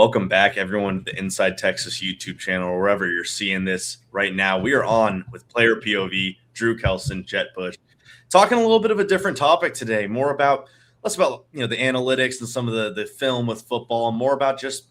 Welcome back, everyone, to the Inside Texas YouTube channel, or wherever you're seeing this right now. We are on with Player POV, Drew Kelson, Jet Bush, talking a little bit of a different topic today, less about the analytics and some of the film with football, and more about just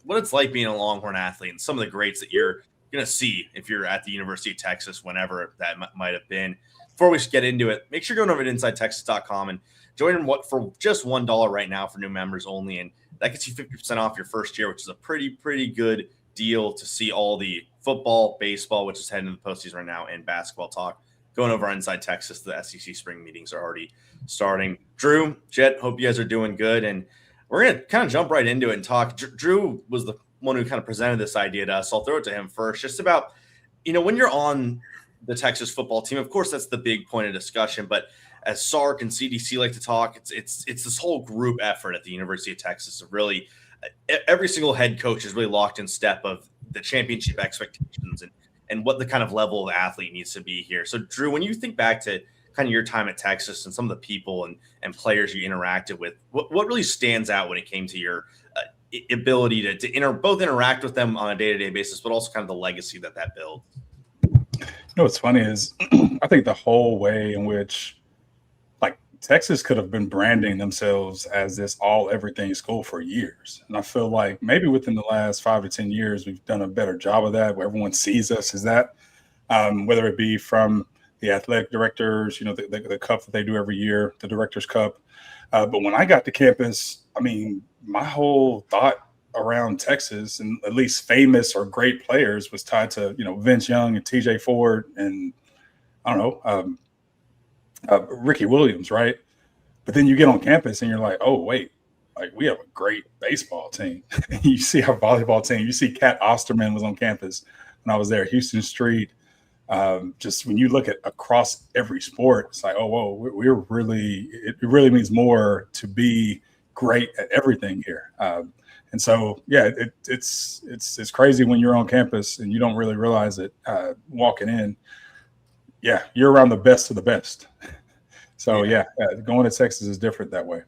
what it's like being a Longhorn athlete and some of the greats that you're going to see if you're at the University of Texas, whenever that might have been. Before we get into it, make sure you're going over to InsideTexas.com and join in for just $1 right now for new members only, and that gets you 50% off your first year, which is a pretty good deal to see all the football, baseball, which is heading to the postseason right now, and basketball talk going over Inside Texas. The SEC spring meetings are already starting. Drew, Jet, hope you guys are doing good, and we're going to kind of jump right into it and talk. Drew was the one who kind of presented this idea to us. So I'll throw it to him first, just about, when you're on the Texas football team, of course, that's the big point of discussion, but as Sark and CDC like to talk, it's this whole group effort at the University of Texas of really every single head coach is really locked in step of the championship expectations and what the kind of level of athlete needs to be here. So, Drew, when you think back to kind of your time at Texas and some of the people and players you interacted with, what really stands out when it came to your ability to both interact with them on a day-to-day basis, but also kind of the legacy that builds? What's funny is I think the whole way in which Texas could have been branding themselves as this all-everything school for years. And I feel like maybe within the last 5 to 10 years, we've done a better job of that, where everyone sees us as that, whether it be from the athletic directors, the cup that they do every year, the Director's Cup. But when I got to campus, my whole thought around Texas and at least famous or great players was tied to, Vince Young and TJ Ford and Ricky Williams, right? But then you get on campus and you're like, oh, wait, we have a great baseball team. You see our volleyball team. You see Kat Osterman was on campus when I was there, Houston Street. Just when you look at across every sport, it's like, oh, whoa, it really means more to be great at everything here. And so, yeah, it's crazy when you're on campus and you don't really realize it walking in. Yeah, you're around the best of the best. So, yeah, going to Texas is different that way.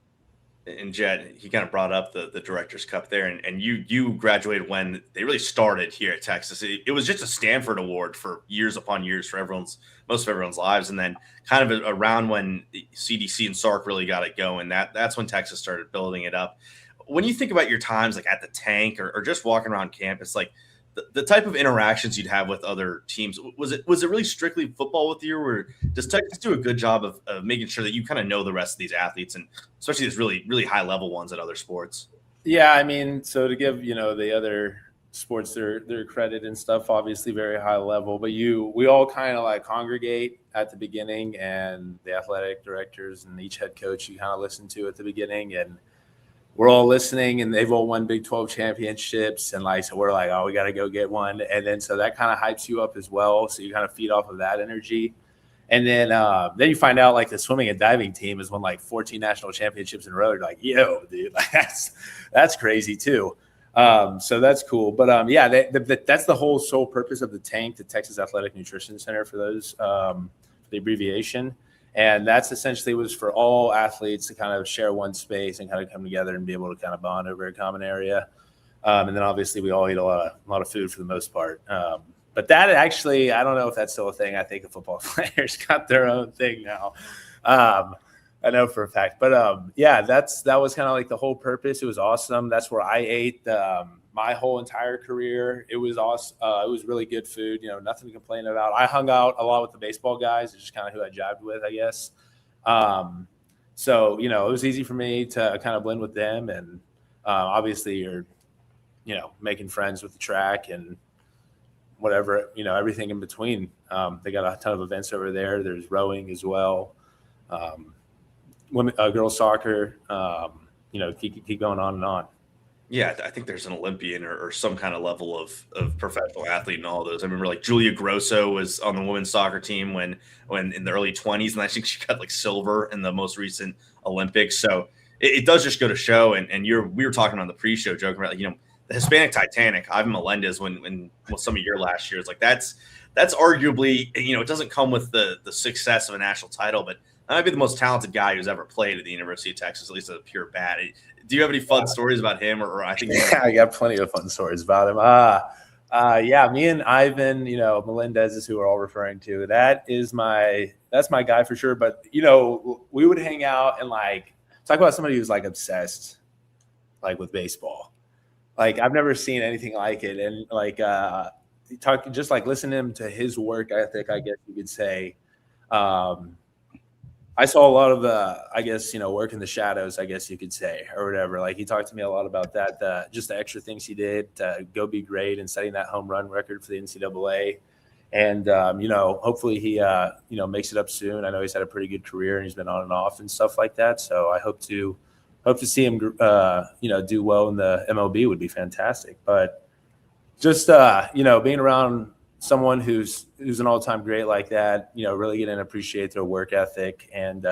And Jet, he kind of brought up the Director's Cup there, and you graduated when they really started here at Texas. It was just a Stanford award for years upon years for most of everyone's lives, and then kind of around when CDC and Sark really got it going, that's when Texas started building it up. When you think about your times like at the tank or just walking around campus, like the type of interactions you'd have with other teams, was it really strictly football with you, or does Texas do a good job of making sure that you kind of know the rest of these athletes, and especially these really, really high level ones at other sports? Yeah, so to give the other sports their credit and stuff, obviously very high level, but we all kind of congregate at the beginning, and the athletic directors and each head coach you kind of listen to at the beginning, and we're all listening, and they've all won Big 12 championships. And so we're like, oh, we got to go get one. And then, so that kind of hypes you up as well. So you kind of feed off of that energy. And then you find out the swimming and diving team has won 14 national championships in a row. You're like, yo, dude, that's crazy too. So that's cool. But that's the whole sole purpose of the tank, the Texas Athletic Nutrition Center, for those, the abbreviation. And that's essentially was for all athletes to kind of share one space and kind of come together and be able to kind of bond over a common area. And then obviously we all eat a lot of food for the most part. But that actually, I don't know if that's still a thing. I think the football players got their own thing now. I know for a fact. But that was kind of the whole purpose. It was awesome. That's where I ate my whole entire career. It was awesome. It was really good food, nothing to complain about. I hung out a lot with the baseball guys. It's just kind of who I jived with, I guess. So, it was easy for me to kind of blend with them. And obviously you're, making friends with the track and whatever, everything in between. They got a ton of events over there. There's rowing as well. Girls soccer, keep going on and on. Yeah, I think there's an Olympian or some kind of level of professional athlete in all those. I remember Julia Grosso was on the women's soccer team when in the early 20s, and I think she got silver in the most recent Olympics. So it does just go to show. And we were talking on the pre-show joking about the Hispanic Titanic, Ivan Melendez, when some of your last years, that's arguably, it doesn't come with the success of a national title, but might be the most talented guy who's ever played at the University of Texas, at least as a pure bat. Do you have any fun stories about him? Or I think I got plenty of fun stories about him. Yeah, me and Ivan, Melendez is who we're all referring to. That's my guy for sure. But we would hang out and like talk about somebody who's like obsessed, like with baseball. Like I've never seen anything like it, and like just like listening to his work ethic, I guess you could say. I saw a lot of work in the shadows, I guess you could say, or whatever. Like he talked to me a lot about that, just the extra things he did to go be great and setting that home run record for the NCAA. And, hopefully he, makes it up soon. I know he's had a pretty good career and he's been on and off and stuff like that. So I hope to see him, do well in the MLB would be fantastic. But just, being around someone who's an all-time great like that, really getting to appreciate their work ethic and,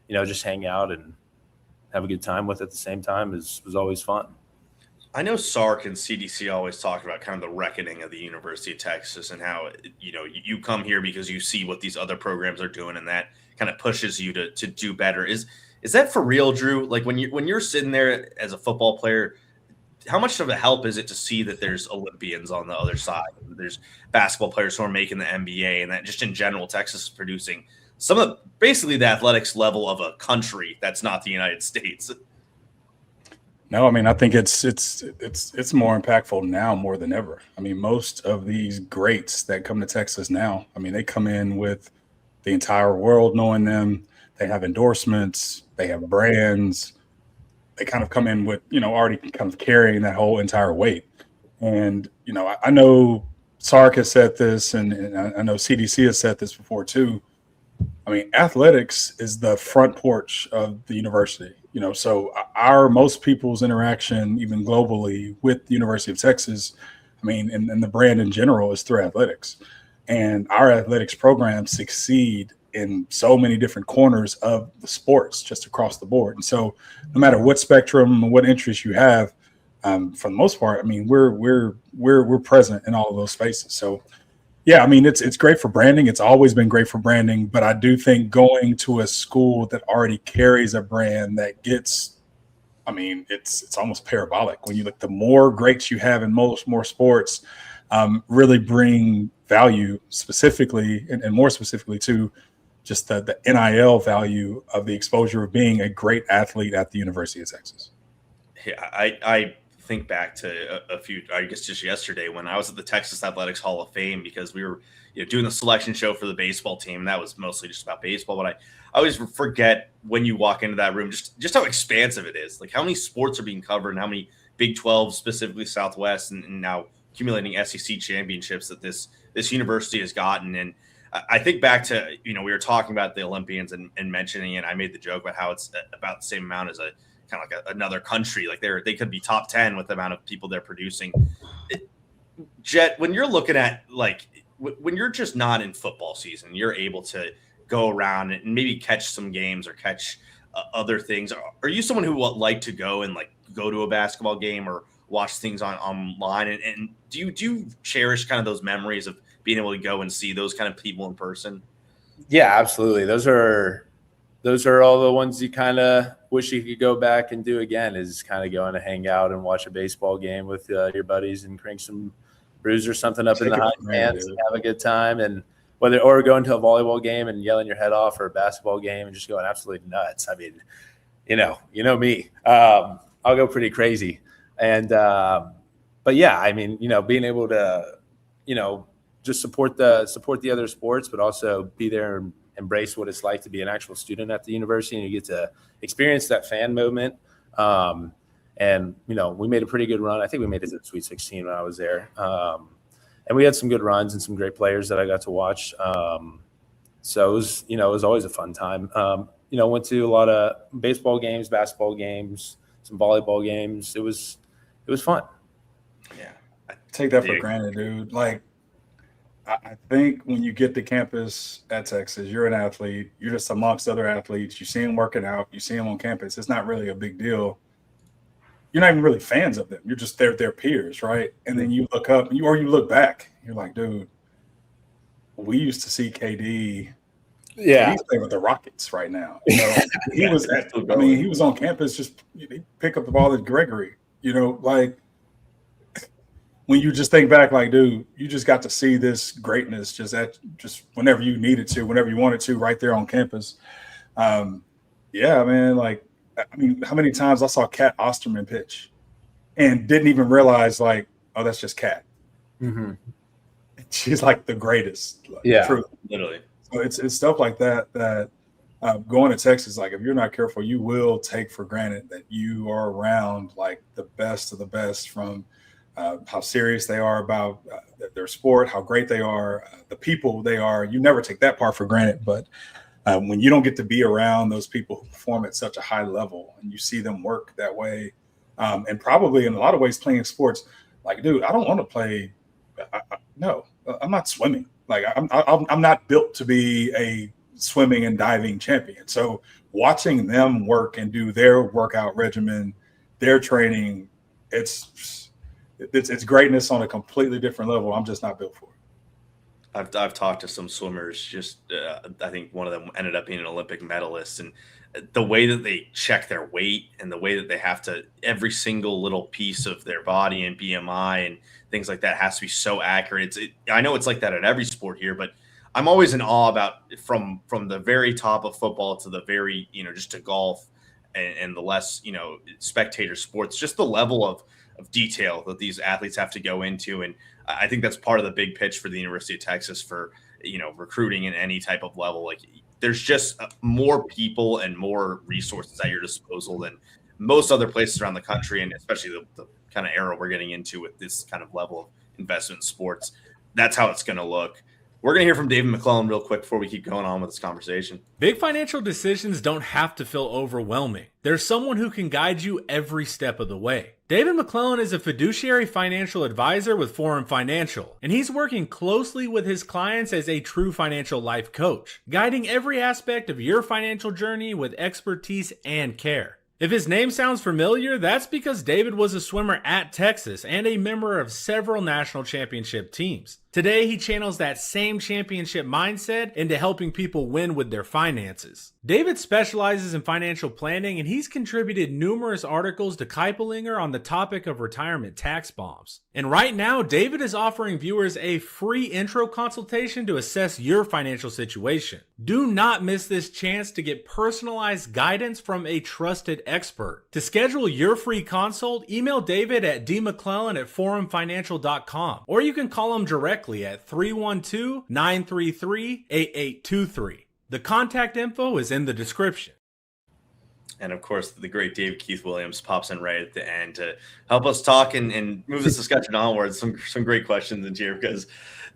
just hang out and have a good time with at the same time was always fun. I know Sark and CDC always talk about kind of the reckoning of the University of Texas and how, you come here because you see what these other programs are doing and that kind of pushes you to do better. Is that for real, Drew? Like when you're sitting there as a football player, how much of a help is it to see that there's Olympians on the other side? There's basketball players who are making the NBA, and that just in general, Texas is producing some of basically the athletics level of a country that's not the United States. No, I mean, I think it's more impactful now more than ever. I mean, most of these greats that come to Texas now, I mean, they come in with the entire world knowing them. They have endorsements. They have brands. They kind of come in with, already kind of carrying that whole entire weight. And, I know Sark has said this, and I know CDC has said this before too. I mean, athletics is the front porch of the university, so most people's interaction, even globally with the University of Texas, I mean, and the brand in general is through athletics. And our athletics programs succeed in so many different corners of the sports just across the board. And so no matter what spectrum and what interest you have, for the most part, I mean, we're present in all of those spaces. So yeah, I mean, it's great for branding. It's always been great for branding, but I do think going to a school that already carries a brand that gets, I mean, it's almost parabolic when you look, the more greats you have in more sports, really bring value specifically and more specifically to just the NIL value of the exposure of being a great athlete at the University of Texas. Yeah, I think back to a few, I guess just yesterday when I was at the Texas Athletics Hall of Fame because we were doing the selection show for the baseball team. And that was mostly just about baseball. But I always forget when you walk into that room, just how expansive it is. Like how many sports are being covered and how many Big 12, specifically Southwest, and now accumulating SEC championships that this university has gotten. And I think back to, we were talking about the Olympians and mentioning it. I made the joke about how it's about the same amount as a kind of like another country. Like they could be top 10 with the amount of people they're producing. Jet, when you're looking at when you're just not in football season, you're able to go around and maybe catch some games or catch other things. Are you someone who would like to go and go to a basketball game or watch things online? And do you cherish kind of those memories of being able to go and see those kind of people in person? Yeah, absolutely. Those are all the ones you kind of wish you could go back and do again, is kind of going to hang out and watch a baseball game with your buddies and crank some brews or something up in the high stands and have a good time. And or going to a volleyball game and yelling your head off, or a basketball game and just going absolutely nuts. I mean, you know me, I'll go pretty crazy. And, but yeah, I mean, being able to, just support the other sports, but also be there and embrace what it's like to be an actual student at the university, and you get to experience that fan moment. And we made a pretty good run. I think we made it to the Sweet 16 when I was there. And we had some good runs and some great players that I got to watch. So it was always a fun time. Went to a lot of baseball games, basketball games, some volleyball games. It was fun. Yeah. I take that for granted, dude. Like, I think when you get to campus at Texas, you're an athlete. You're just amongst other athletes. You see them working out. You see them on campus. It's not really a big deal. You're not even really fans of them. You're just their peers, right? And then you look up, or you look back. You're like, dude, we used to see KD Yeah. He's playing with the Rockets right now. You know, he was he was on campus, just pick up the ball at Gregory, you know, like when you just think back, like, dude, you just got to see this greatness just whenever you needed to, whenever you wanted to, right there on campus. Yeah, man, like, I mean, how many times I saw Kat Osterman pitch and didn't even realize, like, oh, that's just Kat. Mm-hmm. She's like the greatest. Like, yeah, truly. Literally. So it's stuff like that going to Texas, like, if you're not careful, you will take for granted that you are around like the best of the best, from how serious they are about their sport, how great they are, the people they are. You never take that part for granted. But when you don't get to be around those people who perform at such a high level and you see them work that way, and probably in a lot of ways playing sports, like, dude, I don't want to play. No, I'm not swimming. Like, I'm not built to be a swimming and diving champion. So watching them work and do their workout regimen, their training, it's greatness on a completely different level. I'm just not built for it. I've talked to some swimmers. Just I think one of them ended up being an Olympic medalist, and the way that they check their weight and the way that they have to, every single little piece of their body and BMI and things like that has to be so accurate. I know it's like that at every sport here, but I'm always in awe about from the very top of football to the very, just to golf and the less, spectator sports, just the level of detail that these athletes have to go into. And I think that's part of the big pitch for the University of Texas for, recruiting in any type of level. Like, there's just more people and more resources at your disposal than most other places around the country, and especially the kind of era we're getting into with this kind of level of investment in sports. That's how it's going to look. We're going to hear from David McClellan real quick before we keep going on with this conversation. Big financial decisions don't have to feel overwhelming. There's someone who can guide you every step of the way. David McClellan is a fiduciary financial advisor with Forum Financial, and he's working closely with his clients as a true financial life coach, guiding every aspect of your financial journey with expertise and care. If his name sounds familiar, that's because David was a swimmer at Texas and a member of several national championship teams. Today, he channels that same championship mindset into helping people win with their finances. David specializes in financial planning, and he's contributed numerous articles to Kiplinger on the topic of retirement tax bombs. And right now, David is offering viewers a free intro consultation to assess your financial situation. Do not miss this chance to get personalized guidance from a trusted expert. To schedule your free consult, email David at dmcclellan@forumfinancial.com, or you can call him directly at 312-933-8823. The contact info is in the description. And of course, the great Dave Keith Williams pops in right at the end to help us talk and move this discussion onwards. Some great questions in here, because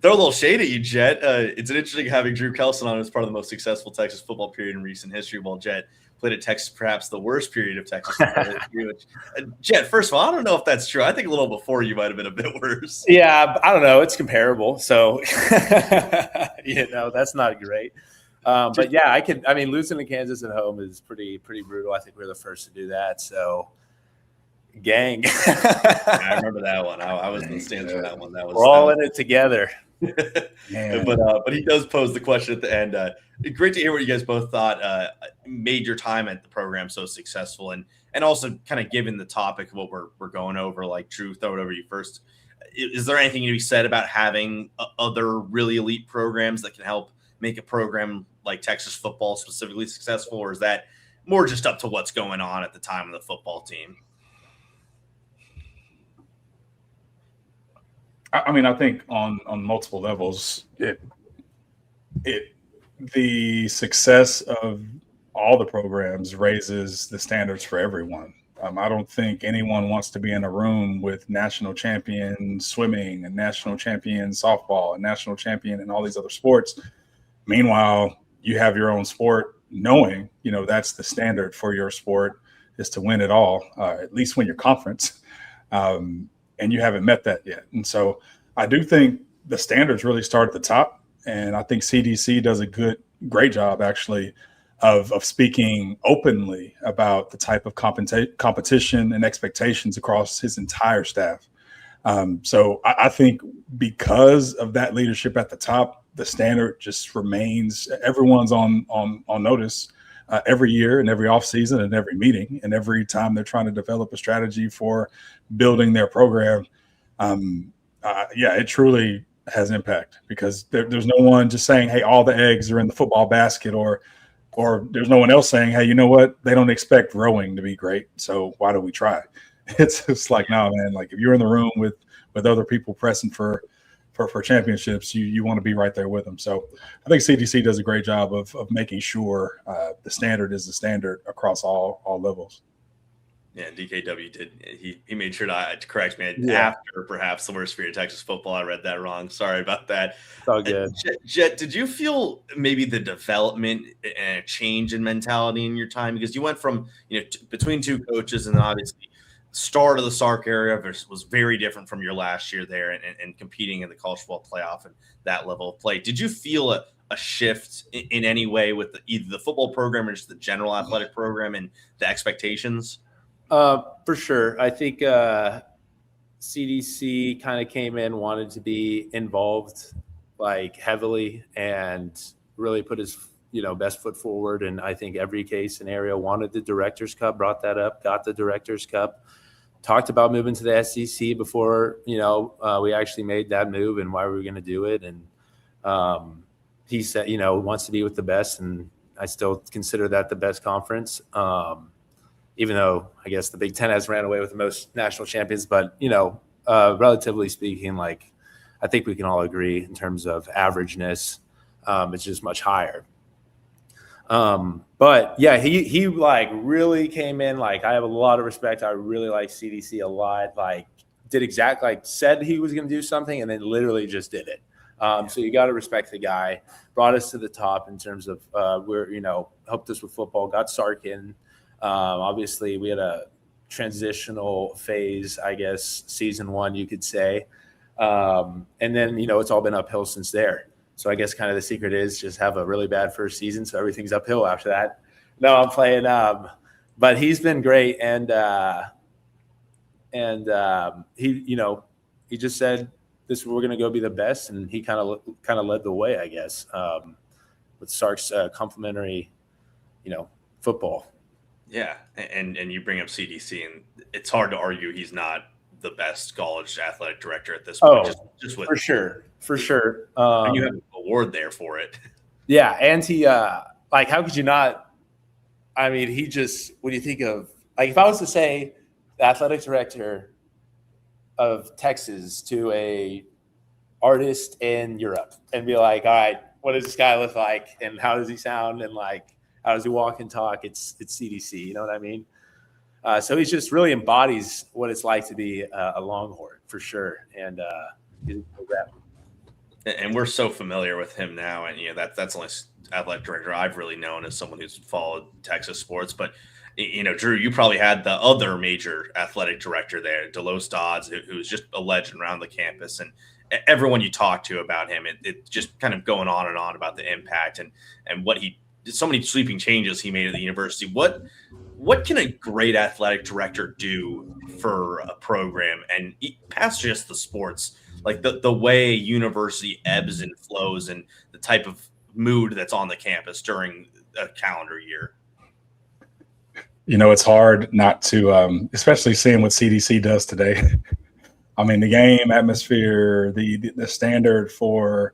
throw a little shade at you, Jet. It's interesting having Drew Kelson on as part of the most successful Texas football period in recent history, while Jet played at Texas, perhaps the worst period of Texas football history. Jet, first of all, I don't know if that's true. I think a little before you might have been a bit worse. Yeah, I don't know. It's comparable. So, that's not great. But yeah, losing to Kansas at home is pretty brutal. I think we're the first to do that. So, gang. I remember that one. I was in the stands for that one. We're all in it together. But he does pose the question at the end. Great to hear what you guys both thought made your time at the program so successful, and also kind of given the topic of what we're going over. Like, Drew, throw it over to you first. Is there anything to be said about having other really elite programs that can help make a program like Texas football specifically successful, or is that more just up to what's going on at the time of the football team? I mean, I think on multiple levels, the success of all the programs raises the standards for everyone. I don't think anyone wants to be in a room with national champion swimming and national champion softball and national champion and all these other sports. Meanwhile, you have your own sport, knowing, that's the standard for your sport is to win it all, at least win your conference. And you haven't met that yet. And so I do think the standards really start at the top. And I think CDC does a great job, actually, of speaking openly about the type of competition and expectations across his entire staff. So I think because of that leadership at the top, the standard just remains. Everyone's on notice every year and every offseason and every meeting and every time they're trying to develop a strategy for building their program. It truly has impact because there's no one just saying, hey, all the eggs are in the football basket, or there's no one else saying, hey, you know what? They don't expect rowing to be great, so why do we try? It's just like, no, man, like if you're in the room with other people pressing for championships, you want to be right there with them. So I think CDC does a great job of making sure the standard is the standard across all levels. Yeah, DKW did. He made sure to correct me after perhaps the worst period of Texas football. I read that wrong. Sorry about that. It's all good. Jet, did you feel maybe the development and a change in mentality in your time? Because you went from, between two coaches, and then obviously start of the Sark area was very different from your last year there and competing in the college football playoff and that level of play. Did you feel a shift in any way with either the football program or just the general athletic program and the expectations? For sure. I think CDC kind of came in, wanted to be involved like heavily and really put his best foot forward. And I think every case scenario wanted the Directors Cup, brought that up, got the Directors Cup, talked about moving to the SEC before, we actually made that move and why we were going to do it. And he said, wants to be with the best. And I still consider that the best conference. Even though I guess the Big Ten has ran away with the most national champions, but, relatively speaking, like I think we can all agree in terms of averageness, it's just much higher. But yeah, he like really came in. Like I have a lot of respect. I really like CDC a lot. Like did exactly like said he was going to do something and then literally just did it. So you got to respect the guy. Brought us to the top in terms of helped us with football. Got Sark in. Obviously, we had a transitional phase, I guess, season one, you could say. And then, it's all been uphill since there. So I guess kind of the secret is just have a really bad first season, so everything's uphill after that. No, I'm playing. But he's been great, and he just said we're going to go be the best, and he kind of led the way, I guess, with Sark's complimentary, football. Yeah, and you bring up CDC, and it's hard to argue he's not the best college athletic director at this point. Just with for sure. And you have an award there for it. Yeah, and he like how could you not? I mean, he just when you think of like if I was to say the athletic director of Texas to a artist in Europe and be like, all right, what does this guy look like, and how does he sound, and like. How does he walk and talk? It's CDC. You know what I mean? So he just really embodies what it's like to be a Longhorn for sure. And he's a rep. And we're so familiar with him now. And, that's the only athletic director I've really known as someone who's followed Texas sports. But, Drew, you probably had the other major athletic director there, Delos Dodds, who's just a legend around the campus. And everyone you talk to about him, it just kind of going on and on about the impact and what he so many sweeping changes he made at the university. What can a great athletic director do for a program and past just the sports, like the way university ebbs and flows and the type of mood that's on the campus during a calendar year? It's hard not to, especially seeing what CDC does today. I mean, the game atmosphere, the standard for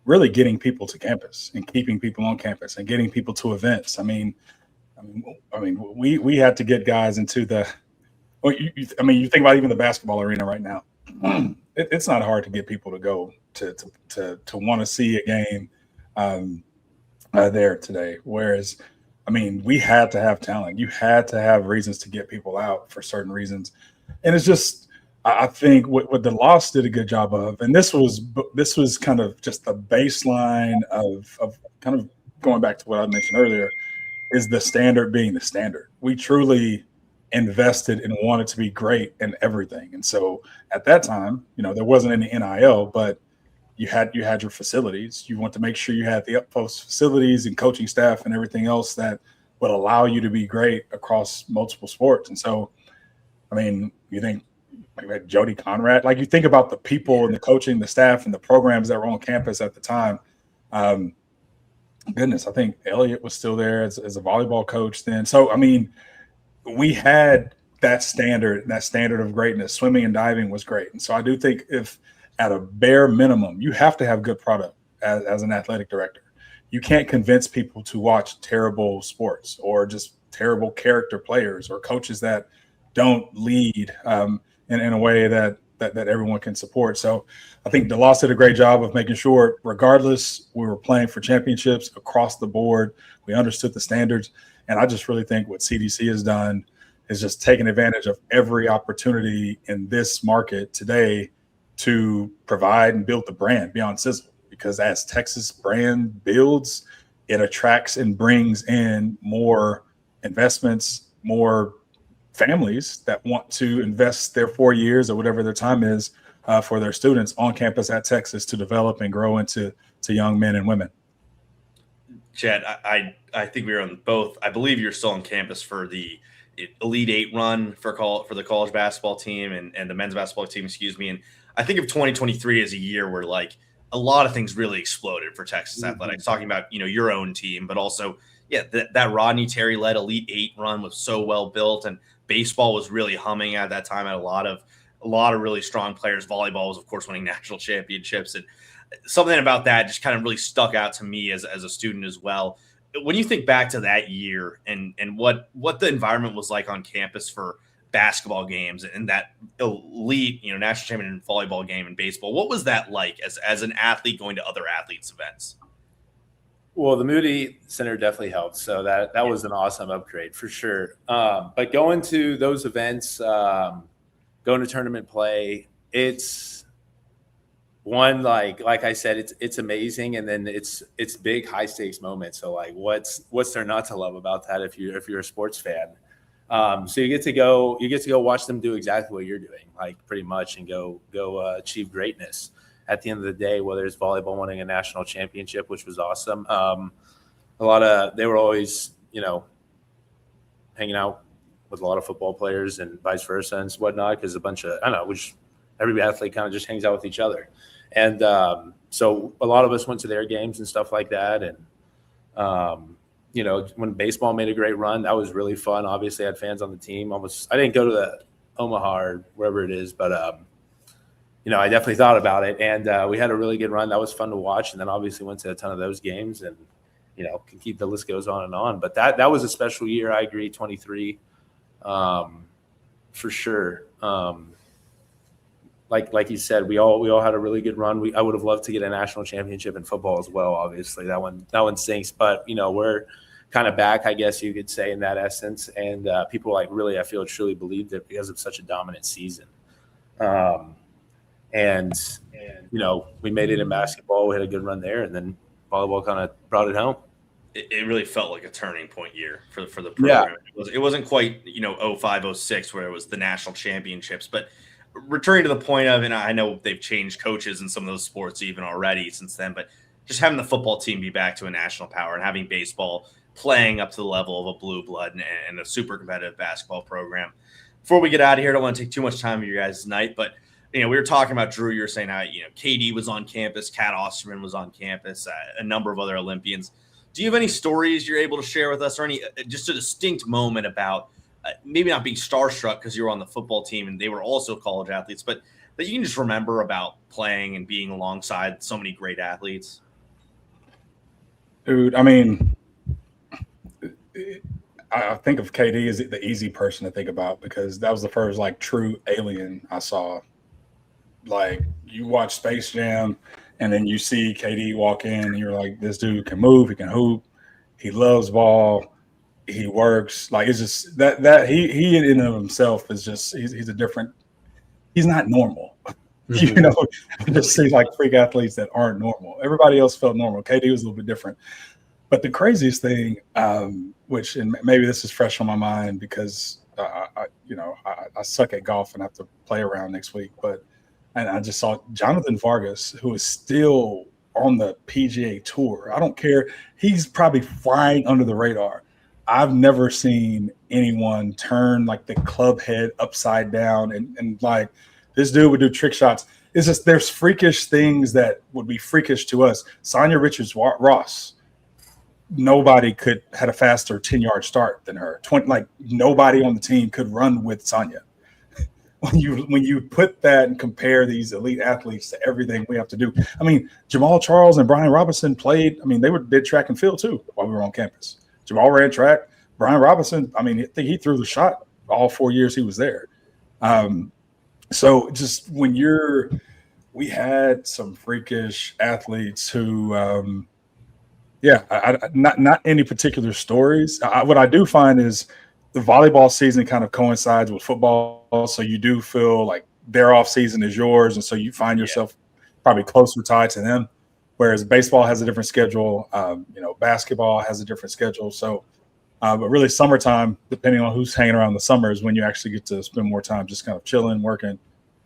really getting people to campus and keeping people on campus and getting people to events. I mean, we had to get guys into the. Well, you think about even the basketball arena right now. It's not hard to get people to go to want to see a game there today. Whereas, we had to have talent. You had to have reasons to get people out for certain reasons, and it's just. I think what the loss did a good job of, and this was kind of just the baseline of kind of going back to what I mentioned earlier, is the standard being the standard. We truly invested and wanted to be great in everything. And so at that time, there wasn't any NIL, but you had your facilities. You want to make sure you had the utmost facilities and coaching staff and everything else that would allow you to be great across multiple sports. And so, you think Like we had Jody Conrad. Like you think about the people and the coaching, the staff, and the programs that were on campus at the time. Goodness, I think Elliott was still there as a volleyball coach then. So, I mean, we had that standard of greatness. Swimming and diving was great. And so I do think if at a bare minimum, you have to have good product as an athletic director. You can't convince people to watch terrible sports or just terrible character players or coaches that don't lead in a way that everyone can support. So I think DeLoss did a great job of making sure, regardless, we were playing for championships across the board. We understood the standards. And I just really think what CDC has done is just taking advantage of every opportunity in this market today to provide and build the brand beyond sizzle. Because as Texas brand builds, it attracts and brings in more investments, more families that want to invest their 4 years or whatever their time is for their students on campus at Texas to develop and grow into young men and women. Chad, I think we were on both. I believe you're still on campus for the Elite Eight run for the college basketball team and the men's basketball team, excuse me. And I think of 2023 as a year where like a lot of things really exploded for Texas athletics, talking about, your own team, but also, that Rodney Terry led Elite Eight run was so well built, and baseball was really humming at that time. At a lot of really strong players. Volleyball was, of course, winning national championships, and something about that just kind of really stuck out to me as a student as well. When you think back to that year and what the environment was like on campus for basketball games and that elite, national champion volleyball game and baseball, what was that like as an athlete going to other athletes' events? Well, the Moody Center definitely helped. So that was an awesome upgrade for sure. But going to those events, going to tournament play, it's one, like I said, it's amazing. And then it's big, high stakes moments. So like, what's there not to love about that if you're a sports fan? So you get to go watch them do exactly what you're doing, like pretty much, and go achieve greatness. At the end of the day, whether it's volleyball winning a national championship, which was awesome. They were always, hanging out with a lot of football players and vice versa and whatnot, because every athlete kind of just hangs out with each other. And so a lot of us went to their games and stuff like that. And, when baseball made a great run, that was really fun. Obviously, I had fans on the team. I didn't go to the Omaha or wherever it is, but I definitely thought about it, and we had a really good run. That was fun to watch, and then obviously went to a ton of those games, and can keep the list goes on and on. But that was a special year. I agree, 23, for sure. Like you said, we all had a really good run. I would have loved to get a national championship in football as well. Obviously, that one stinks, but we're kind of back, I guess you could say, in that essence. And people really, I feel, truly believed it because of such a dominant season. And we made it in basketball. We had a good run there, and then volleyball kind of brought it home. It really felt like a turning point year for the program. Yeah. It wasn't quite 05, 06 where it was the national championships, but returning to the point of, and I know they've changed coaches in some of those sports even already since then, but just having the football team be back to a national power and having baseball playing up to the level of a blue blood and a super competitive basketball program. Before we get out of here, I don't want to take too much time of you guys tonight, but we were talking about Drew. You were saying how KD was on campus, Kat Osterman was on campus, a number of other Olympians. Do you have any stories you're able to share with us, or any just a distinct moment about maybe not being starstruck because you were on the football team and they were also college athletes, but that you can just remember about playing and being alongside so many great athletes? Dude, I mean, I think of KD as the easy person to think about because that was the first true alien I saw. You watch Space Jam and then you see KD walk in and you're like, this dude can move, he can hoop, he loves ball, he works. It's just that he in and of himself is just he's a different, he's not normal. You just see freak athletes that aren't normal. Everybody else felt normal. KD was a little bit different. But the craziest thing, which and maybe this is fresh on my mind because I suck at golf and have to play around next week, and I just saw Jonathan Vargas, who is still on the PGA Tour. I don't care. He's probably flying under the radar. I've never seen anyone turn like the club head upside down and like this dude would do trick shots. It's just there's freakish things that would be freakish to us. Sonia Richards-Ross, nobody had a faster 10-yard start than her. Like nobody on the team could run with Sonia. When you put that and compare these elite athletes to everything we have to do, I mean, Jamal Charles and Brian Robinson played. I mean, did track and field too while we were on campus. Jamal ran track. Brian Robinson, I mean, I think he threw the shot all 4 years he was there. So just we had some freakish athletes who, not any particular stories. What I do find is the volleyball season kind of coincides with football. So you do feel like their off season is yours. And so you find yourself probably closer tied to them. Whereas baseball has a different schedule. Basketball has a different schedule. So, but really summertime, depending on who's hanging around the summer, is when you actually get to spend more time just kind of chilling, working,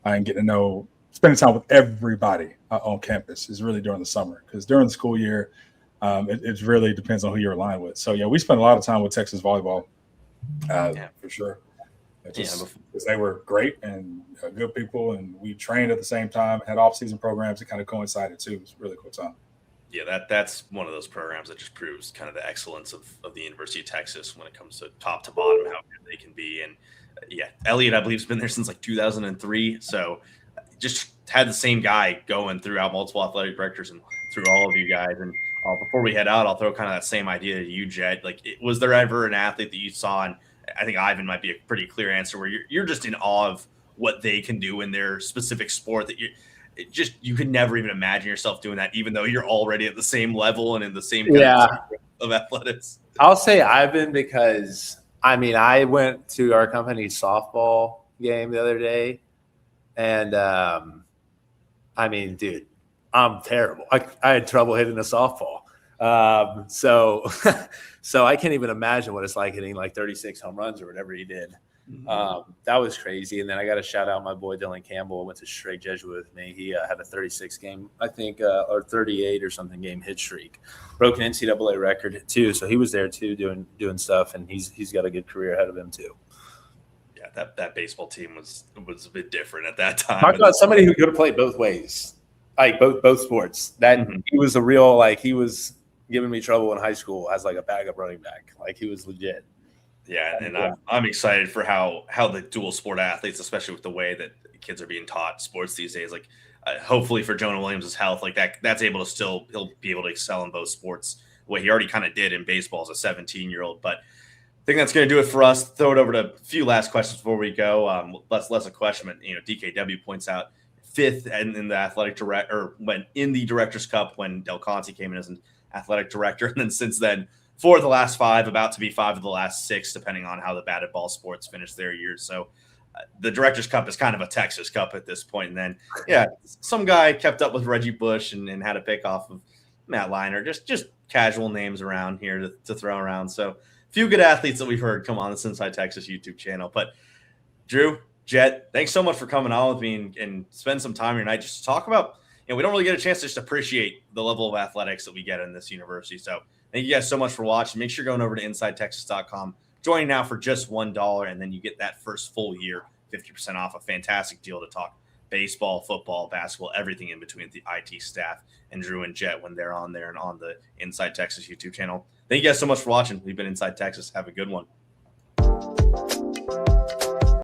and getting to know, spending time with everybody on campus is really during the summer. Because during the school year, it really depends on who you're aligned with. So, we spent a lot of time with Texas volleyball. For sure. Because they were great and good people, and we trained at the same time, had off-season programs that kind of coincided too. It was a really cool time. Yeah, that's one of those programs that just proves kind of the excellence of the University of Texas when it comes to top to bottom, how good they can be. And Elliot, I believe, has been there since like 2003. So just had the same guy going throughout multiple athletic directors and through all of you guys. And before we head out, I'll throw kind of that same idea to you, Jet. Like, was there ever an athlete that you saw, and I think Ivan might be a pretty clear answer, where you're just in awe of what they can do in their specific sport, that you could never even imagine yourself doing that, even though you're already at the same level and in the same kind of athletics? I'll say Ivan, because I went to our company's softball game the other day, and dude, I'm terrible. I had trouble hitting a softball. So I can't even imagine what it's like hitting like 36 home runs or whatever he did. That was crazy. And then I got to shout out my boy Dylan Campbell. Went to Straight Jesuit with me. He had a 36 game, I think, or 38 or something game hit streak. Broke an NCAA record too. So he was there too, doing stuff, and he's got a good career ahead of him too. Yeah, that baseball team was a bit different at that time. Talk about somebody who could have played both ways, like both sports. That he was a real, like, he was giving me trouble in high school as like a backup running back. Like, he was legit. Yeah, and I'm excited for how the dual sport athletes, especially with the way that kids are being taught sports these days, like hopefully for Jonah Williams' health, like that's able to he'll be able to excel in both sports. What he already kind of did in baseball as a 17-year-old. But I think that's going to do it for us. Throw it over to a few last questions before we go. Less a question, but DKW points out fifth in the athletic director, when in the Directors Cup when Del Conte came in as an athletic director, and then since then 4 of the last 5, about to be 5 of the last 6, depending on how the batted ball sports finish their years. So the Directors Cup is kind of a Texas Cup at this point. And then, some guy kept up with Reggie Bush and had a pick off of Matt Liner, just casual names around here to throw around. So a few good athletes that we've heard come on this Inside Texas YouTube channel. But Drew, Jet, thanks so much for coming on with me and spend some time here tonight just to talk about, we don't really get a chance to just appreciate the level of athletics that we get in this university. So thank you guys so much for watching. Make sure you're going over to InsideTexas.com. Join now for just $1, and then you get that first full year, 50% off. A fantastic deal to talk baseball, football, basketball, everything in between the IT staff and Drew and Jet when they're on there and on the Inside Texas YouTube channel. Thank you guys so much for watching. We've been Inside Texas. Have a good one.